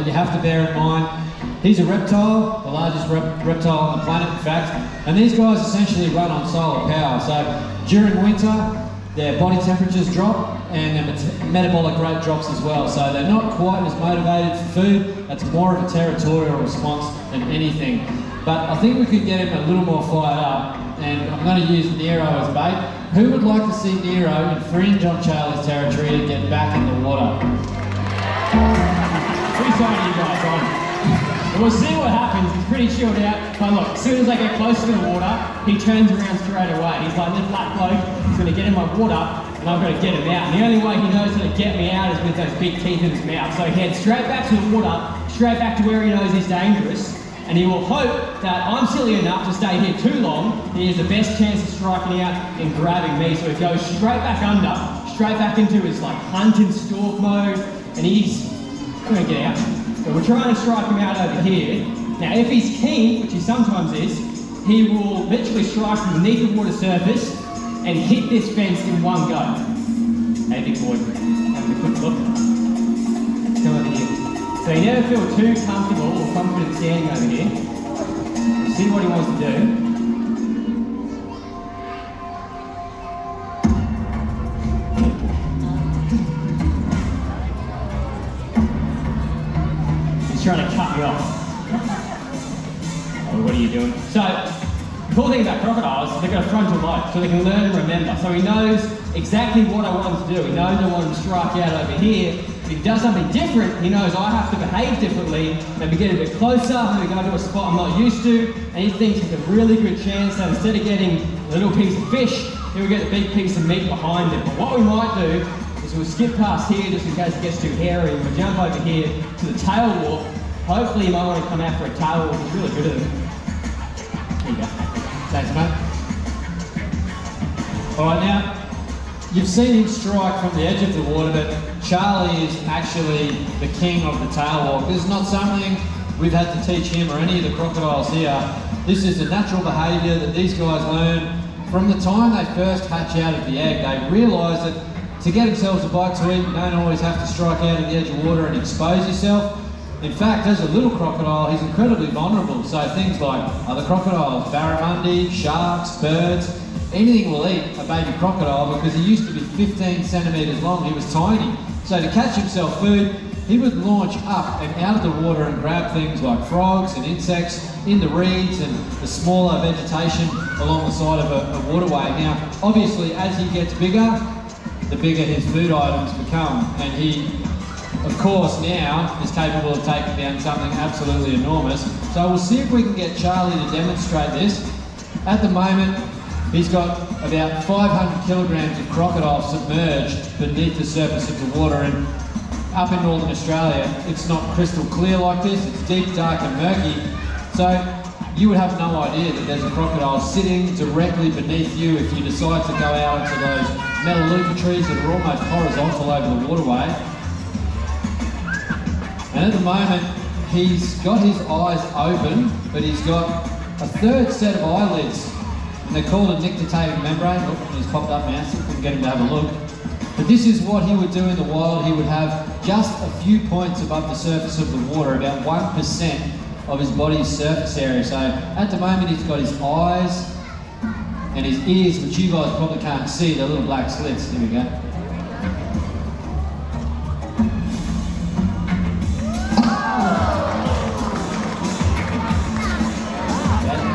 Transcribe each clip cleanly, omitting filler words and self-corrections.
you have to bear in mind. He's a reptile, the largest reptile on the planet, in fact, and these guys essentially run on solar power. So during winter, their body temperatures drop and their metabolic rate drops as well. So they're not quite as motivated for food. That's more of a territorial response than anything. But I think we could get him a little more fired up, and I'm going to use Nero as bait. Who would like to see Nero infringe on Charlie's territory and get back in the water? Pretty excited you guys on. We'll see what happens. He's pretty chilled out. But look, as soon as I get close to the water, he turns around straight away. He's like, this black bloke is going to get in my water, and I've got to get him out. And the only way he knows how to get me out is with those big teeth in his mouth. So he heads straight back to the water, straight back to where he knows he's dangerous. And he will hope that I'm silly enough to stay here too long, and he has the best chance of striking out and grabbing me. So he goes straight back under, straight back into his like hunt and stalk mode, and he's going to get out. So we're trying to strike him out over here. Now if he's keen, which he sometimes is, he will literally strike from beneath the water surface and hit this fence in one go. Hey big boy, have a quick look. Come over here. So you never feel too comfortable or confident standing over here. See what he wants to do. He's trying to cut me off. Oh, what are you doing? So, the cool thing about crocodiles, they've got a frontal lobe, so they can learn and remember. So he knows exactly what I want him to do. He knows I want him to strike out over here. If he does something different, he knows I have to behave differently, maybe get a bit closer, maybe go to a spot I'm not used to, and he thinks it's a really good chance that instead of getting a little piece of fish, he will get a big piece of meat behind him. But what we might do is we'll skip past here just in case it gets too hairy, and we'll jump over here to the tail walk. Hopefully you might want to come out for a tail walk, he's really good at them. There you go. Thanks, mate. Alright, now, you've seen him strike from the edge of the water, but Charlie is actually the king of the tail walk. This is not something we've had to teach him or any of the crocodiles here. This is a natural behaviour that these guys learn from the time they first hatch out of the egg. They realise that to get themselves a bite to eat, you don't always have to strike out at the edge of water and expose yourself. In fact, as a little crocodile, he's incredibly vulnerable. So things like other crocodiles, barramundi, sharks, birds, anything will eat a baby crocodile because he used to be 15 centimetres long. He was tiny. So to catch himself food, he would launch up and out of the water and grab things like frogs and insects in the reeds and the smaller vegetation along the side of a waterway. Now, obviously, as he gets bigger, the bigger his food items become. And he, of course, now is capable of taking down something absolutely enormous. So we'll see if we can get Charlie to demonstrate this. At the moment, he's got about 500 kilograms of crocodile submerged beneath the surface of the water, and up in Northern Australia, it's not crystal clear like this, it's deep, dark and murky. So you would have no idea that there's a crocodile sitting directly beneath you if you decide to go out into those melaleuca trees that are almost horizontal over the waterway. And at the moment, he's got his eyes open, but he's got a third set of eyelids. And they're called a nictitating membrane. Oh, he's popped up now, so we can get him to have a look. But this is what he would do in the wild. He would have just a few points above the surface of the water, about 1% of his body's surface area. So at the moment he's got his eyes and his ears, which you guys probably can't see, they're little black slits. Here we go.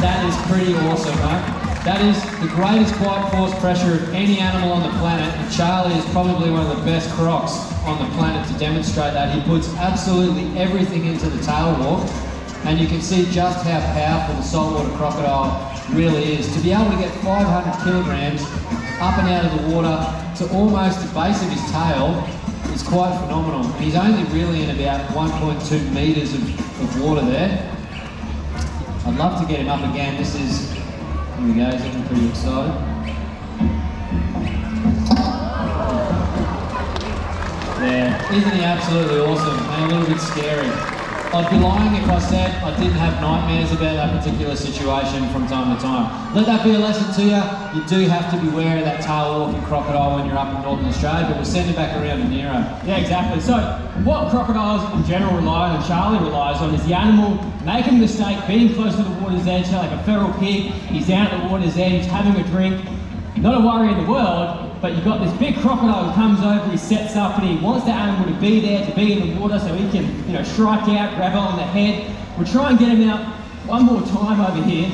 That is pretty awesome, mate. That is the greatest quiet force pressure of any animal on the planet, and Charlie is probably one of the best crocs on the planet to demonstrate that. He puts absolutely everything into the tail walk, and you can see just how powerful the saltwater crocodile really is. To be able to get 500 kilograms up and out of the water to almost the base of his tail is quite phenomenal. And he's only really in about 1.2 metres of water there. I'd love to get him up again. This is, here we go, he's looking pretty excited. There, isn't he absolutely awesome and a little bit scary? I'd be lying if I said I didn't have nightmares about that particular situation from time to time. Let that be a lesson to you. You do have to beware of that tail-walking crocodile when you're up in Northern Australia, but we'll send it back around to Nero. Yeah, exactly. So what crocodiles in general rely on, and Charlie relies on, is the animal making a mistake, being close to the water's edge, so like a feral pig. He's down at the water's edge, having a drink. Not a worry in the world, but you've got this big crocodile who comes over, he sets up, and he wants the animal to be there, to be in the water, so he can, strike out, grab it on the head. We'll try and get him out one more time over here.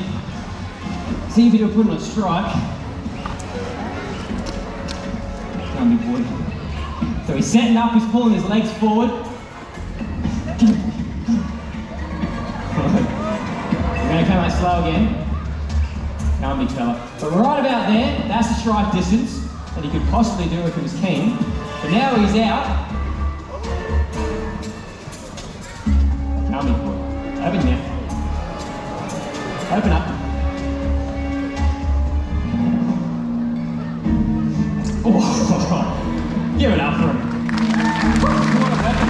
See if he'll put him on a strike. Come on, big boy. So he's setting up, he's pulling his legs forward. We're going to come out slow again. Come on, big fella. But right about there, that's the strike distance that he could possibly do if he was keen. But now he's out. Come on, big boy. Open now. Open up. Oh, give it up for him. What a weapon.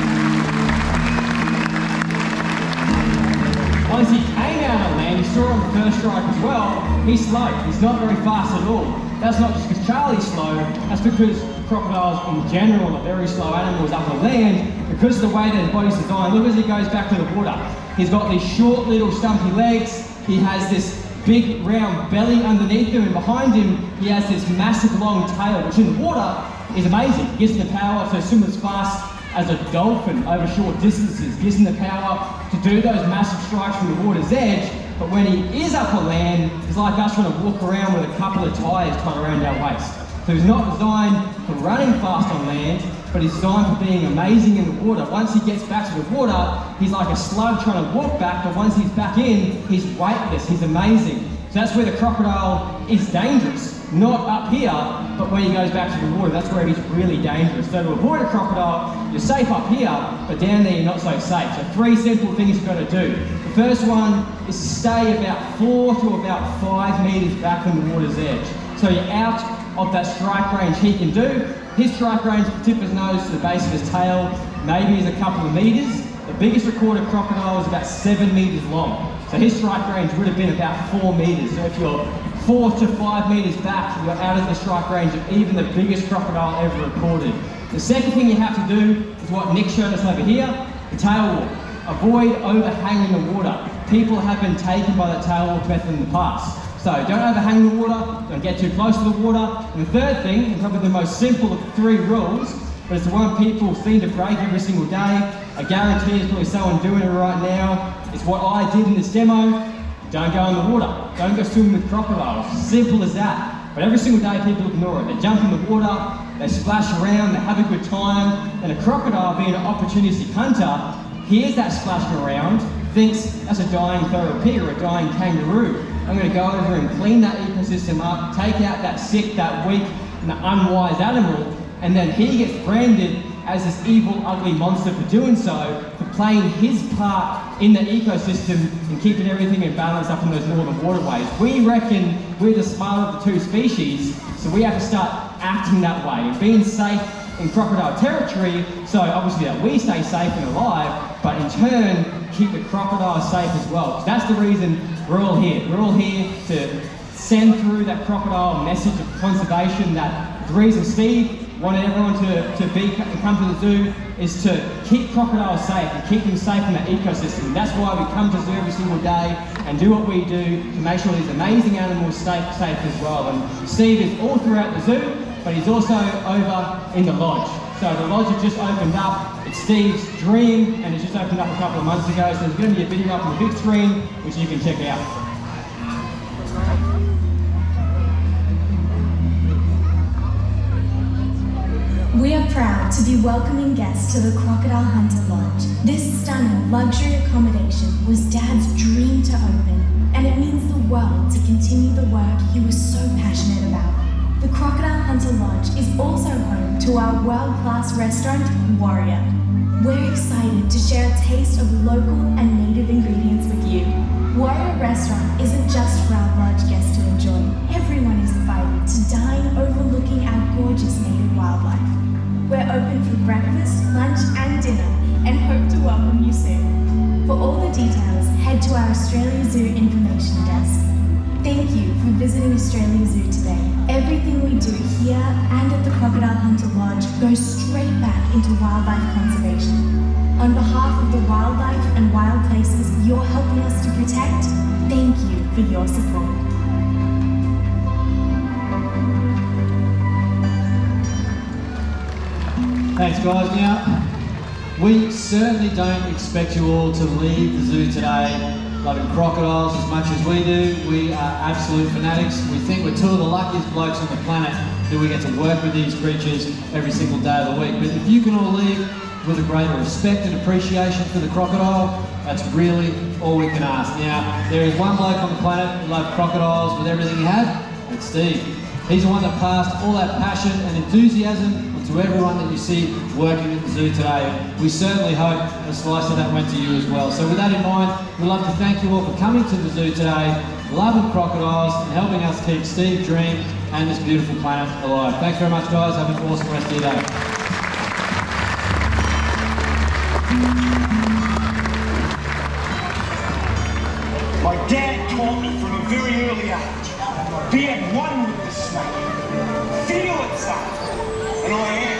Once he came out on land, you saw on the first strike as well, he's slow. He's not very fast at all. That's not just because Charlie's slow, that's because crocodiles in general are very slow animals up on land because of the way that his body's designed. Look as he goes back to the water. He's got these short little stumpy legs, he has this big round belly underneath him, and behind him he has this massive long tail, which in the water is amazing. It gives him the power to swim as fast as a dolphin over short distances, gives him the power to do those massive strikes from the water's edge. But when he is up on land, it's like us trying to walk around with a couple of tyres tied around our waist. So he's not designed for running fast on land, but he's designed for being amazing in the water. Once he gets back to the water, he's like a slug trying to walk back, but once he's back in, he's weightless, he's amazing. So that's where the crocodile is dangerous. Not up here, but when he goes back to the water, that's where he's really dangerous. So to avoid a crocodile, you're safe up here, but down there you're not so safe. So 3 simple things you've got to do. The first one is to stay about 4 to about 5 meters back from the water's edge. So you're out of that strike range he can do. His strike range from the tip of his nose to the base of his tail maybe is a couple of meters. The biggest recorded crocodile is about 7 meters long. So his strike range would have been about 4 meters. So if you're 4 to 5 meters back, you're out of the strike range of even the biggest crocodile ever recorded. The second thing you have to do is what Nick showed us over here, the tail walk. Avoid overhanging the water. People have been taken by the tail walk method in the past. So don't overhang the water, don't get too close to the water. And the third thing, and probably the most simple of 3 rules, but it's the one people seem to break every single day. I guarantee there's probably someone doing it right now. It's what I did in this demo. Don't go in the water. Don't go swimming with crocodiles. Simple as that. But every single day people ignore it. They jump in the water, they splash around, they have a good time. And a crocodile, being an opportunistic hunter, hears that splashing around, thinks that's a dying feral pig or a dying kangaroo. I'm going to go over and clean that ecosystem up, take out that sick, that weak, and that unwise animal, and then he gets branded as this evil, ugly monster for doing so, for playing his part in the ecosystem and keeping everything in balance up in those northern waterways. We reckon we're the smarter of the 2 species, so we have to start acting that way and being safe in crocodile territory, so obviously that we stay safe and alive, but in turn, keep the crocodiles safe as well. So that's the reason we're all here. We're all here to send through that crocodile message of conservation, that the reason Steve wanted everyone to come to the zoo is to keep crocodiles safe and keep them safe in that ecosystem. That's why we come to the zoo every single day and do what we do to make sure these amazing animals stay safe as well. And Steve is all throughout the zoo, but he's also over in the lodge. So the lodge has just opened up. It's Steve's dream, and it's just opened up a couple of months ago. So there's going to be a video up on the big screen, which you can check out. We are proud to be welcoming guests to the Crocodile Hunter Lodge. This stunning luxury accommodation was Dad's dream to open, and it means the world to continue the work he was so passionate about. The Crocodile Hunter Lodge is also home to our world-class restaurant, Warrior. We're excited to share a taste of local and native ingredients with you. Warrior Restaurant isn't just for our lodge guests to enjoy. Everyone is invited to dine overlooking our gorgeous native wildlife. We're open for breakfast, lunch, and dinner, and hope to welcome you soon. all the details, head to our Australia Zoo information desk. Thank you for visiting Australia Zoo today. Everything we do here and at the Crocodile Hunter Lodge goes straight back into wildlife conservation. On behalf of the wildlife and wild places you're helping us to protect, thank you for your support. Thanks guys. Now, we certainly don't expect you all to leave the zoo today loving crocodiles as much as we do. We are absolute fanatics. We think we're two of the luckiest blokes on the planet that we get to work with these creatures every single day of the week. But if you can all leave with a greater respect and appreciation for the crocodile, that's really all we can ask. Now, there is one bloke on the planet who loves crocodiles with everything he had, it's Steve. He's the one that passed all that passion and enthusiasm to everyone that you see working at the zoo today. We certainly hope a slice of that went to you as well. So with that in mind, we'd love to thank you all for coming to the zoo today, loving crocodiles and helping us keep Steve Dream and this beautiful planet alive. Thanks very much guys, have an awesome rest of your day. My dad taught me from a very early age, be at one with the snake, feel its sight, and I am.